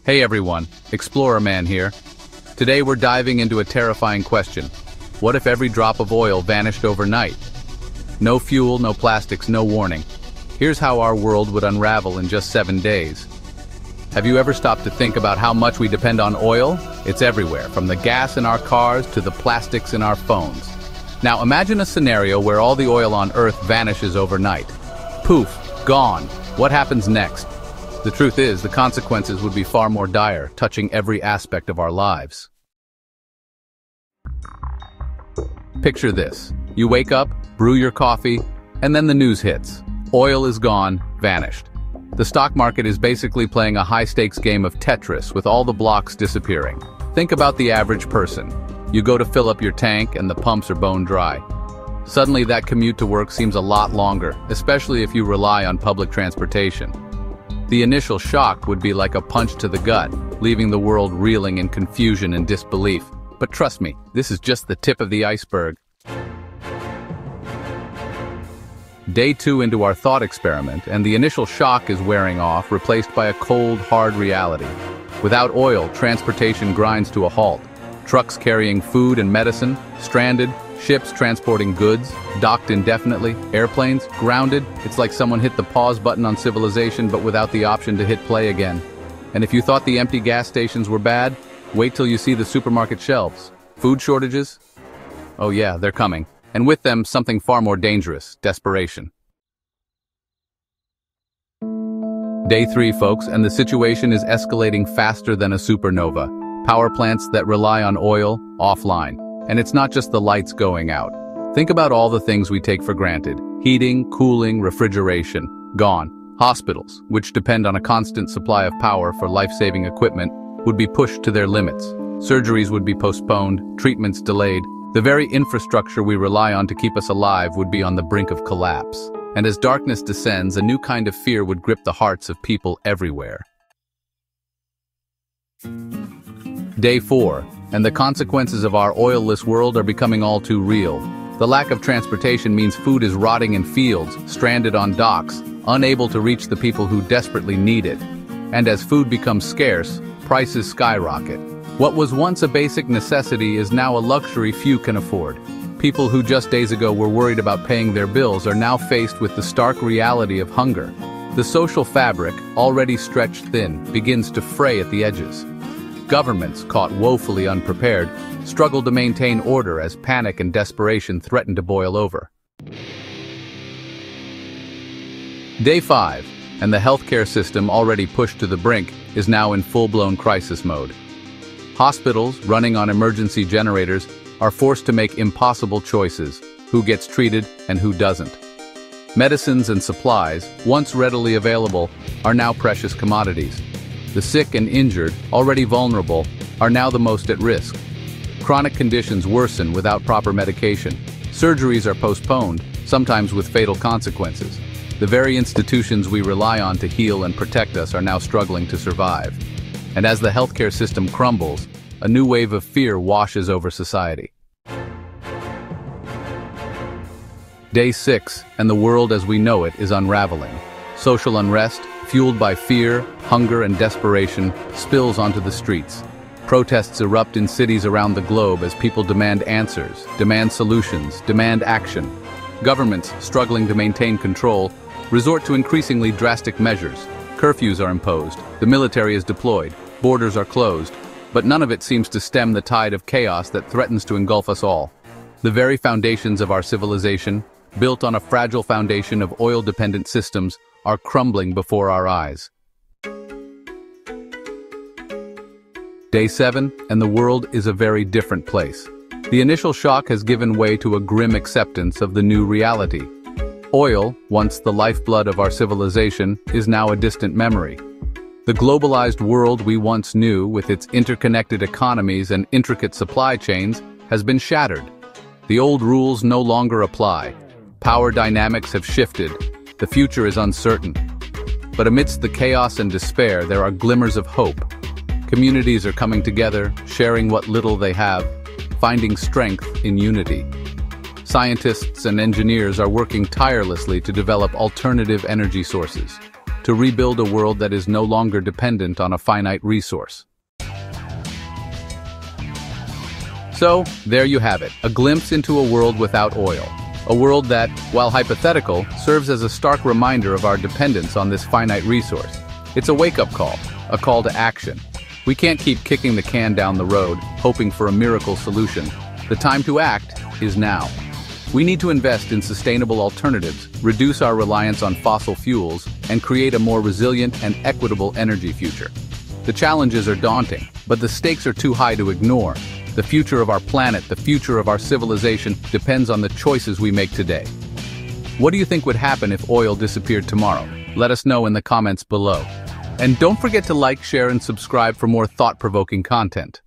Hey everyone, Exploreman here. Today we're diving into a terrifying question. What if every drop of oil vanished overnight? No fuel, no plastics, no warning. Here's how our world would unravel in just 7 days. Have you ever stopped to think about how much we depend on oil? It's everywhere, from the gas in our cars to the plastics in our phones. Now imagine a scenario where all the oil on Earth vanishes overnight. Poof, gone. What happens next? The truth is, the consequences would be far more dire, touching every aspect of our lives. Picture this. You wake up, brew your coffee, and then the news hits. Oil is gone, vanished. The stock market is basically playing a high-stakes game of Tetris with all the blocks disappearing. Think about the average person. You go to fill up your tank and the pumps are bone dry. Suddenly that commute to work seems a lot longer, especially if you rely on public transportation. The initial shock would be like a punch to the gut, leaving the world reeling in confusion and disbelief. But trust me, this is just the tip of the iceberg. Day 2 into our thought experiment, and the initial shock is wearing off, replaced by a cold, hard reality. Without oil, transportation grinds to a halt. Trucks carrying food and medicine, stranded, ships transporting goods, docked indefinitely, airplanes, grounded. It's like someone hit the pause button on civilization but without the option to hit play again. And if you thought the empty gas stations were bad, wait till you see the supermarket shelves. Food shortages? Oh yeah, they're coming. And with them, something far more dangerous, desperation. Day 3, folks, and the situation is escalating faster than a supernova. Power plants that rely on oil, offline. And it's not just the lights going out. Think about all the things we take for granted. Heating, cooling, refrigeration, gone. Hospitals, which depend on a constant supply of power for life-saving equipment, would be pushed to their limits. Surgeries would be postponed, treatments delayed. The very infrastructure we rely on to keep us alive would be on the brink of collapse. And as darkness descends, a new kind of fear would grip the hearts of people everywhere. Day 4, and the consequences of our oilless world are becoming all too real. The lack of transportation means food is rotting in fields, stranded on docks, unable to reach the people who desperately need it. And as food becomes scarce, prices skyrocket. What was once a basic necessity is now a luxury few can afford. People who just days ago were worried about paying their bills are now faced with the stark reality of hunger. The social fabric, already stretched thin, begins to fray at the edges. Governments, caught woefully unprepared, struggle to maintain order as panic and desperation threaten to boil over. Day 5, and the healthcare system, already pushed to the brink, is now in full-blown crisis mode. Hospitals, running on emergency generators, are forced to make impossible choices: who gets treated and who doesn't. Medicines and supplies, once readily available, are now precious commodities. The sick and injured, already vulnerable, are now the most at risk. Chronic conditions worsen without proper medication. Surgeries are postponed, sometimes with fatal consequences. The very institutions we rely on to heal and protect us are now struggling to survive. And as the healthcare system crumbles, a new wave of fear washes over society. Day 6, and the world as we know it is unraveling. Social unrest, fueled by fear, hunger, and desperation, spills onto the streets. Protests erupt in cities around the globe as people demand answers, demand solutions, demand action. Governments, struggling to maintain control, resort to increasingly drastic measures. Curfews are imposed, the military is deployed, borders are closed, but none of it seems to stem the tide of chaos that threatens to engulf us all. The very foundations of our civilization, built on a fragile foundation of oil-dependent systems, are crumbling before our eyes. Day 7, and the world is a very different place. The initial shock has given way to a grim acceptance of the new reality. Oil, once the lifeblood of our civilization, is now a distant memory. The globalized world we once knew, with its interconnected economies and intricate supply chains, has been shattered. The old rules no longer apply. Power dynamics have shifted. The future is uncertain. But amidst the chaos and despair, there are glimmers of hope. Communities are coming together, sharing what little they have, finding strength in unity. Scientists and engineers are working tirelessly to develop alternative energy sources. to rebuild a world that is no longer dependent on a finite resource. So, there you have it, a glimpse into a world without oil. A world that, while hypothetical, serves as a stark reminder of our dependence on this finite resource. It's a wake-up call, a call to action. We can't keep kicking the can down the road, hoping for a miracle solution. The time to act is now. We need to invest in sustainable alternatives, reduce our reliance on fossil fuels, and create a more resilient and equitable energy future. The challenges are daunting, but the stakes are too high to ignore. The future of our planet, the future of our civilization, depends on the choices we make today. What do you think would happen if oil disappeared tomorrow? Let us know in the comments below. And don't forget to like, share, and subscribe for more thought-provoking content.